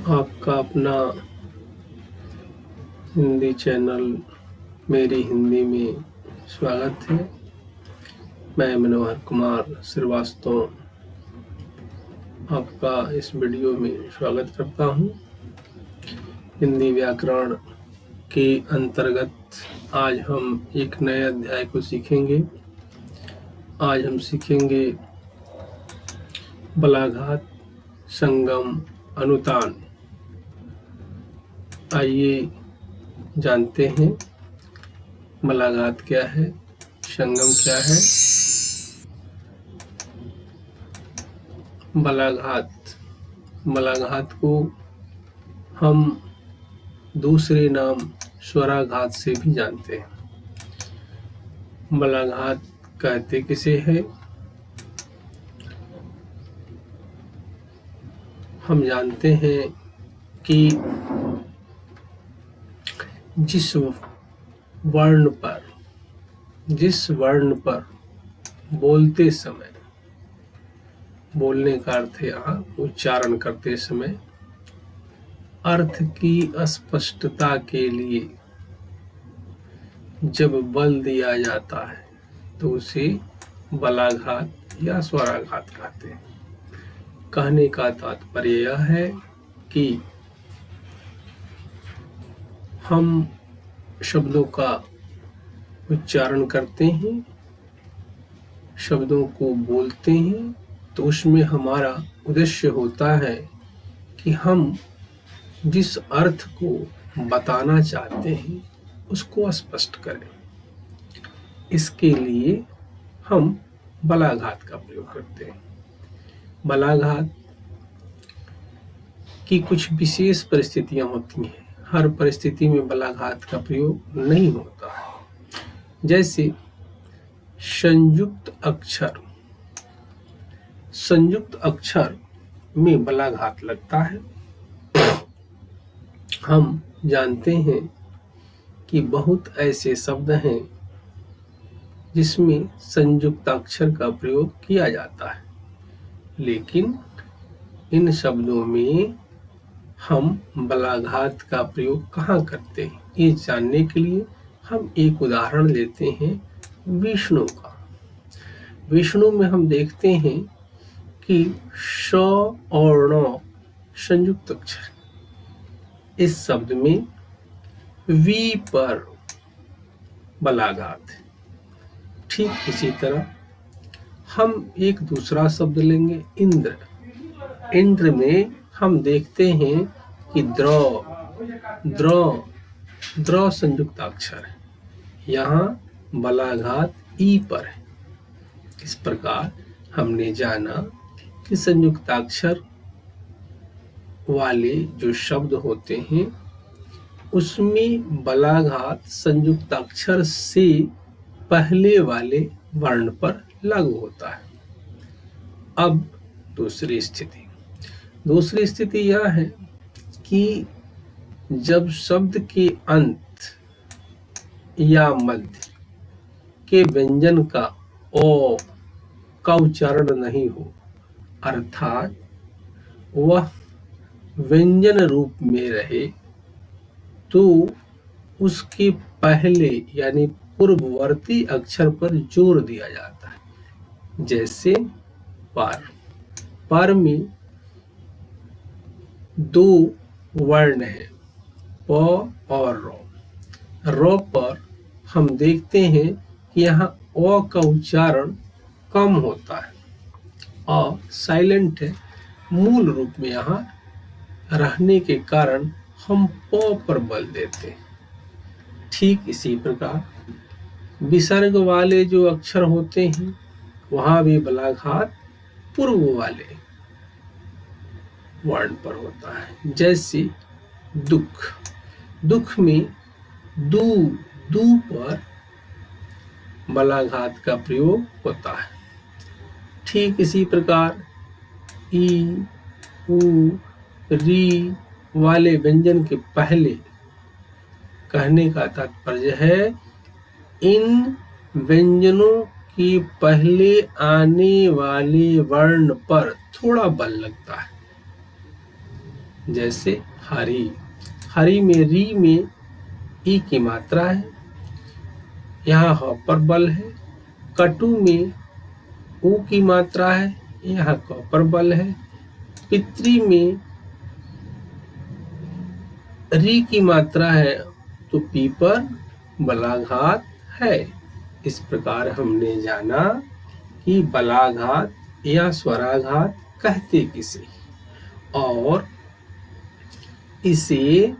आपका अपना हिंदी चैनल मेरी हिंदी में स्वागत है। मैं मनोहर कुमार श्रीवास्तव आपका इस वीडियो में स्वागत करता हूं। हिंदी व्याकरण के अंतर्गत आज हम एक नए अध्याय को सीखेंगे। आज हम सीखेंगे बलाघात, संगम, अनुतान। आइए जानते हैं बलाघात क्या है, संगम क्या है। बलाघात को हम दूसरे नाम स्वराघात से भी जानते हैं। बलाघात कहते किसे है? हम जानते हैं कि जिस वर्ण पर बोलते समय, बोलने का अर्थ यहाँ उच्चारण करते समय अर्थ की स्पष्टता के लिए जब बल दिया जाता है तो उसे बलाघात या स्वराघात कहते हैं। कहने का तात्पर्य यह है कि हम शब्दों का उच्चारण करते हैं, शब्दों को बोलते हैं, तो उसमें हमारा उद्देश्य होता है कि हम जिस अर्थ को बताना चाहते हैं उसको स्पष्ट करें। इसके लिए हम बलाघात का प्रयोग करते हैं। बलाघात की कुछ विशेष परिस्थितियां होती हैं। हर परिस्थिति में बलाघात का प्रयोग नहीं होता है। जैसे संयुक्त अक्षर में बलाघात लगता है। हम जानते हैं कि बहुत ऐसे शब्द हैं जिसमें संयुक्त अक्षर का प्रयोग किया जाता है, लेकिन इन शब्दों में हम बलाघात का प्रयोग कहाँ करते हैं, ये जानने के लिए हम एक उदाहरण लेते हैं विष्णु का। विष्णु में हम देखते हैं कि श और ण संयुक्त अक्षर। इस शब्द में वी पर बलाघात है। ठीक इसी तरह हम एक दूसरा शब्द लेंगे इंद्र। इंद्र में हम देखते हैं कि द्र संयुक्त अक्षर है। यहाँ बलाघात ई पर है। इस प्रकार हमने जाना कि संयुक्ताक्षर वाले जो शब्द होते हैं उसमें बलाघात संयुक्ताक्षर से पहले वाले वर्ण पर लागू होता है। अब दूसरी स्थिति यह है कि जब शब्द के अंत या मध्य के व्यंजन का ओ का उच्चारण नहीं हो, अर्थात वह व्यंजन रूप में रहे, तो उसके पहले यानी पूर्ववर्ती अक्षर पर जोर दिया जाता है। जैसे पर में दो वर्ण है, प और र पर हम देखते हैं कि यहाँ अ का उच्चारण कम होता है। अ साइलेंट है, मूल रूप में यहाँ रहने के कारण हम प पर बल देते हैं। ठीक इसी प्रकार विसर्ग वाले जो अक्षर होते हैं वहां भी बलाघात पूर्व वाले वर्ण पर होता है। जैसे दुख में दू पर बलाघात का प्रयोग होता है। ठीक इसी प्रकार ई, उ, री वाले व्यंजन के पहले, कहने का तात्पर्य है इन व्यंजनों के पहले आने वाले वर्ण पर थोड़ा बल लगता है। जैसे हरी, हरी में री में ई की मात्रा है, यहाँ ह पर बल है। कटु में ऊ की मात्रा है, यहाँ क पर बल है। पितरी में री की मात्रा है तो पी पर बलाघात है। इस प्रकार हमने जाना कि बलाघात या स्वराघात कहते किसे और इसे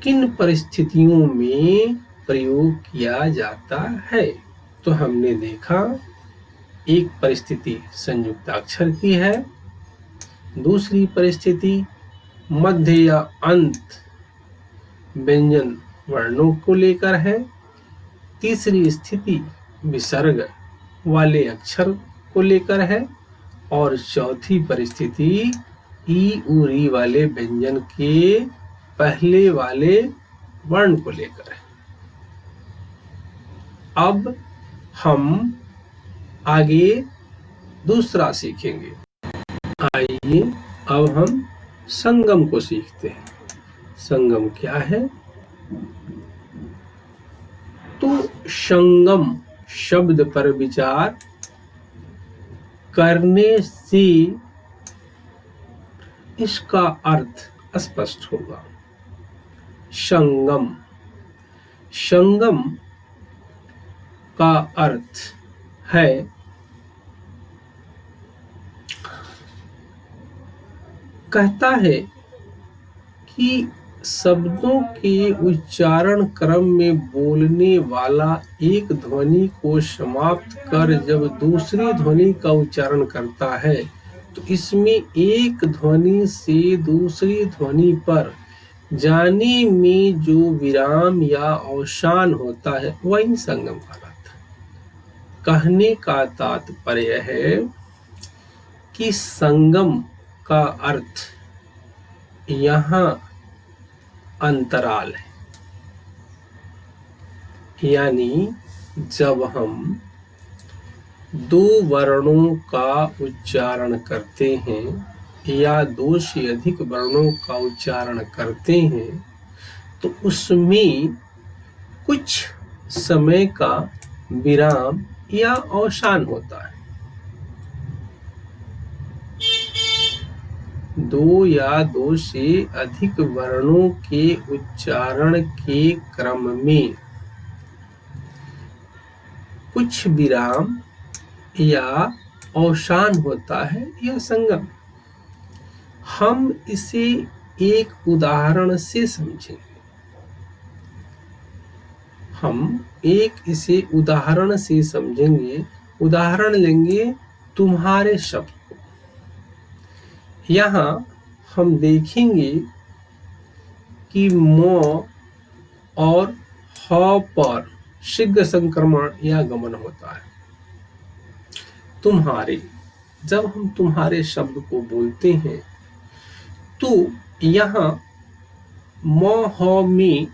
किन परिस्थितियों में प्रयोग किया जाता है। तो हमने देखा एक परिस्थिति संयुक्ताक्षर की है, दूसरी परिस्थिति मध्य या अंत व्यंजन वर्णों को लेकर है, तीसरी स्थिति विसर्ग वाले अक्षर को लेकर है और चौथी परिस्थिति ई उ री वाले व्यंजन के पहले वाले वर्ण को लेकर है। अब हम आगे दूसरा सीखेंगे। आइए अब हम संगम को सीखते हैं। संगम क्या है? तो संगम शब्द पर विचार करने से इसका अर्थ स्पष्ट होगा। संगम, संगम का अर्थ है कहता है कि शब्दों के उच्चारण क्रम में बोलने वाला एक ध्वनि को समाप्त कर जब दूसरी ध्वनि का उच्चारण करता है तो इसमें एक ध्वनि से दूसरी ध्वनि पर जाने में जो विराम या अवसान होता है वही संगम कहलाता है। कहने का तात्पर्य है कि संगम का अर्थ यहाँ अंतराल है, यानी जब हम दो वर्णों का उच्चारण करते हैं या दो से अधिक वर्णों का उच्चारण करते हैं तो उसमें कुछ समय का विराम या अवसान होता है। दो या दो से अधिक वर्णों के उच्चारण के क्रम में कुछ विराम या अवसान होता है यह संगम। हम इसे एक उदाहरण से समझेंगे। इसे उदाहरण से समझेंगे। उदाहरण लेंगे तुम्हारे शब्द को। यहाँ हम देखेंगे कि म और ह पर शीघ्र संक्रमण या गमन होता है। तुम्हारे, जब हम तुम्हारे शब्द को बोलते हैं तो यहाँ म ह में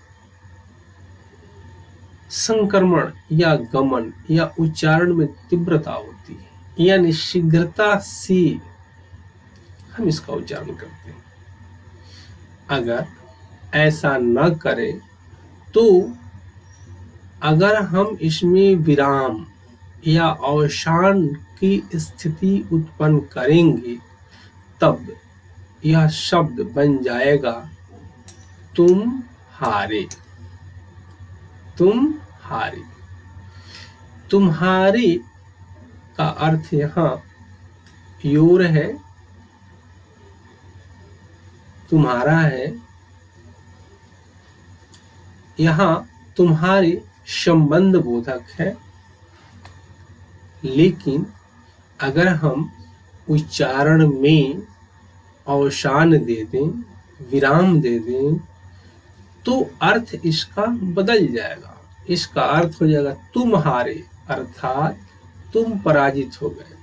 संक्रमण या गमन या उच्चारण में तीव्रता होती है, यानी शीघ्रता से हम इसका उच्चारण करते हैं। अगर ऐसा न करें तो अगर हम इसमें विराम या अवसान की स्थिति उत्पन्न करेंगे तब यह शब्द बन जाएगा तुम हारे। तुम हारे। तुम्हारे का अर्थ यहाँ योर है, तुम्हारा है। यहाँ तुम्हारे संबंध बोधक है, लेकिन अगर हम उच्चारण में अवसान दे दें, विराम दे दें तो अर्थ इसका बदल जाएगा। इसका अर्थ हो जाएगा तुम हारे, अर्थात तुम पराजित हो गए।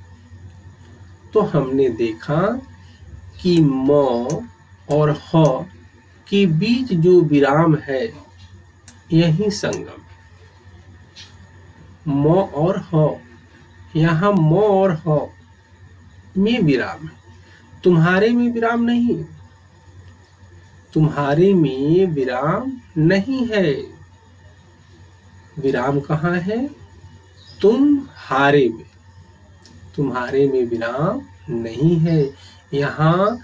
तो हमने देखा कि म और ह के बीच जो विराम है यही संगम। म और ह, यहाँ म और ह में विराम है। तुम्हारे में विराम नहीं, तुम्हारे में विराम नहीं है। विराम कहाँ है? तुम्हारे में, तुम्हारे में विराम नहीं है। यहाँ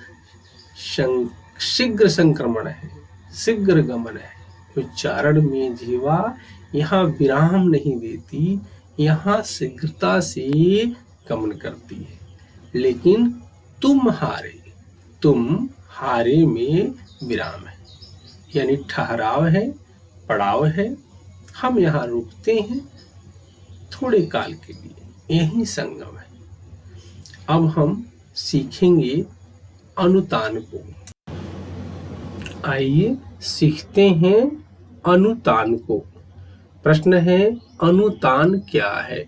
शीघ्र संक्रमण है, शीघ्र गमन है। उच्चारण में जीवा यहाँ विराम नहीं देती, यहाँ शीघ्रता से गमन करती है। लेकिन तुम्हारे में विराम है, यानी ठहराव है, पड़ाव है। हम यहाँ रुकते हैं थोड़े काल के लिए, यही संगम है। अब हम सीखेंगे अनुतान को। आइए सीखते हैं अनुतान को। प्रश्न है, अनुतान क्या है?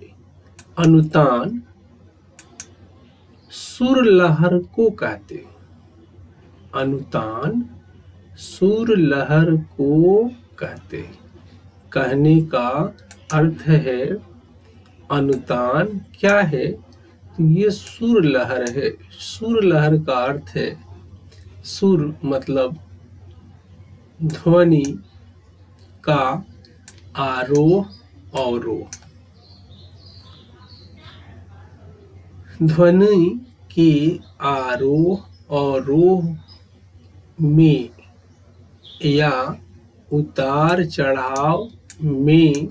अनुतान सुर लहर को कहते हैं। अनुतान सुर लहर को कहते हैं। कहने का अर्थ है, अनुतान क्या है? ये सुर लहर है। सुर लहर का अर्थ है, सुर मतलब ध्वनि का आरोह अवरोह। ध्वनि के आरोह अवरोह में या उतार चढ़ाव में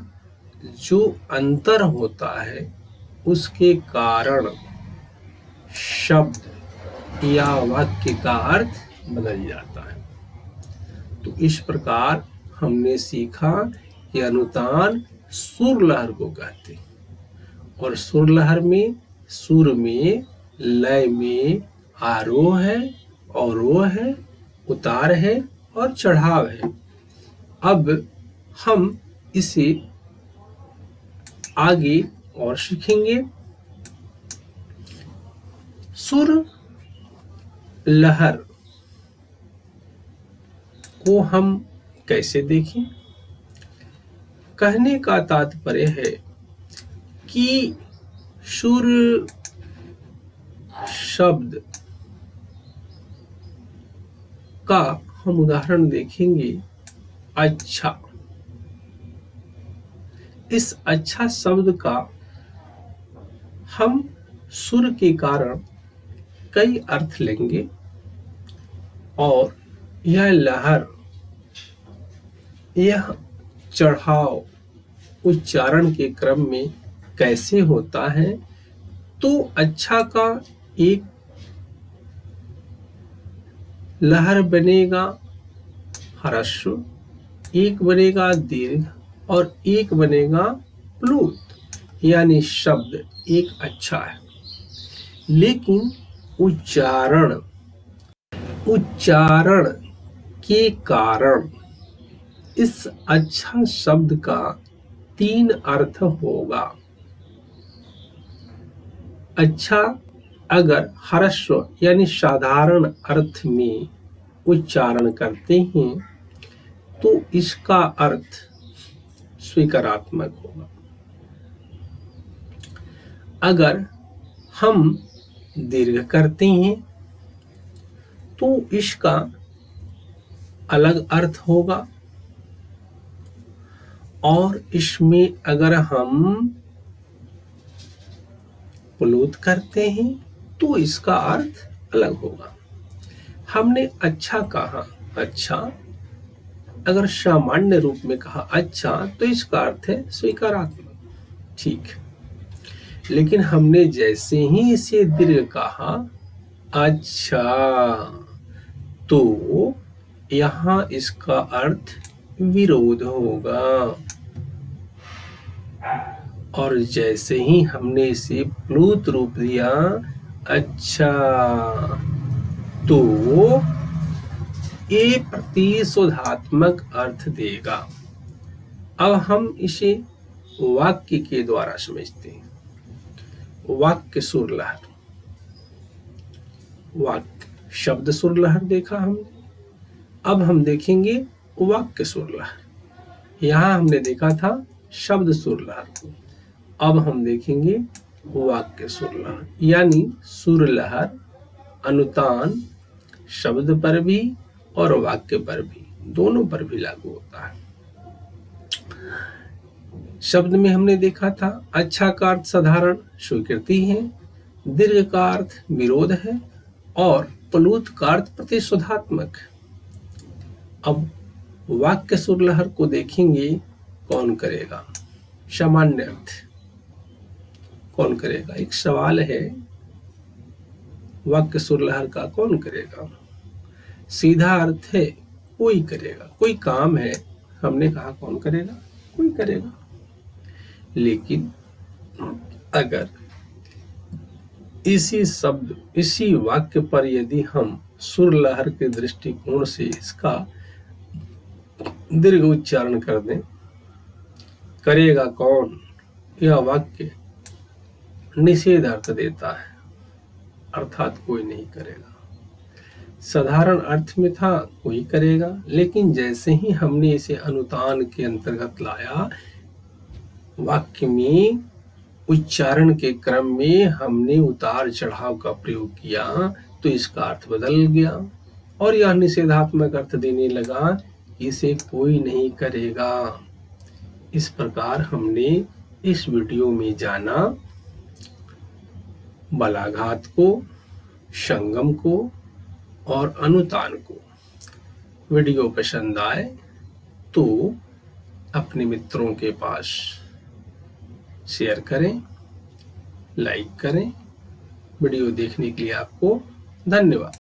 जो अंतर होता है, उसके कारण शब्द या वाक्य का अर्थ बदल जाता है। तो इस प्रकार हमने सीखा कि अनुतान सुर लहर को कहते हैं। और सुर लहर में सुर में, लय में आरोह है, अवरोह है, उतार है और चढ़ाव है। अब हम इसे आगे और सीखेंगे। सुर लहर को हम कैसे देखें? कहने का तात्पर्य है कि सुर शब्द का हम उदाहरण देखेंगे। अच्छा, इस अच्छा शब्द का हम सुर के कारण कई अर्थ लेंगे और यह लहर, यह चढ़ाव उच्चारण के क्रम में कैसे होता है। तो अच्छा का एक लहर बनेगा ह्रस्व, एक बनेगा दीर्घ और एक बनेगा प्लुत, यानी शब्द एक अच्छा है। लेकिन उच्चारण के कारण इस अच्छा शब्द का 3 अर्थ होगा। अच्छा अगर ह्रस्व यानी साधारण अर्थ में उच्चारण करते हैं तो इसका अर्थ स्वीकारात्मक होगा। अगर हम दीर्घ करते हैं तो इसका अलग अर्थ होगा। और इसमें अगर हम प्लुत करते हैं तो इसका अर्थ अलग होगा। हमने अच्छा कहा, अच्छा अगर सामान्य रूप में कहा अच्छा तो इसका अर्थ है स्वीकारात्मक, ठीक। लेकिन हमने जैसे ही इसे दीर्घ कहा अच्छा, तो यहाँ इसका अर्थ विरोध होगा। और जैसे ही हमने इसे प्लुत रूप दिया अच्छा, तो ये प्रतिशोधात्मक अर्थ देगा। अब हम इसे वाक्य के द्वारा समझते हैं। वाक्य सुर लहर, वाक्य शब्द सुर लहर देखा हमने। अब हम देखेंगे वाक्य सुर लहर। यहाँ हमने देखा था शब्द सुर लहर को, अब हम देखेंगे वाक्य सुर लहर, यानी सुर लहर अनुतान शब्द पर भी और वाक्य पर भी, दोनों पर भी लागू होता है। शब्द में हमने देखा था अच्छा का अर्थ साधारण स्वीकृति है, दीर्घ का अर्थ विरोध है और प्लुत का अर्थ प्रतिशोधात्मक। अब वाक्य सुर लहर को देखेंगे, कौन करेगा? सामान्य अर्थ कौन करेगा? एक सवाल है, वाक्य सुर लहर का कौन करेगा? सीधा अर्थ है कोई करेगा, कोई काम है, हमने कहा कौन करेगा? कोई करेगा। लेकिन अगर इसी शब्द, इसी वाक्य पर यदि हम सुर लहर के दृष्टिकोण से इसका दीर्घ उच्चारण कर दें, करेगा कौन, यह वाक्य निषेध अर्थ देता है, अर्थात कोई नहीं करेगा। साधारण अर्थ में था कोई करेगा, लेकिन जैसे ही हमने इसे अनुतान के अंतर्गत लाया, वाक्य में उच्चारण के क्रम में हमने उतार चढ़ाव का प्रयोग किया तो इसका अर्थ बदल गया और यह निषेधात्मक अर्थ देने लगा, इसे कोई नहीं करेगा। इस प्रकार हमने इस वीडियो में जाना बलाघात को, संगम को और अनुतान को। वीडियो पसंद आए तो अपने मित्रों के पास शेयर करें, लाइक करें। वीडियो देखने के लिए आपको धन्यवाद।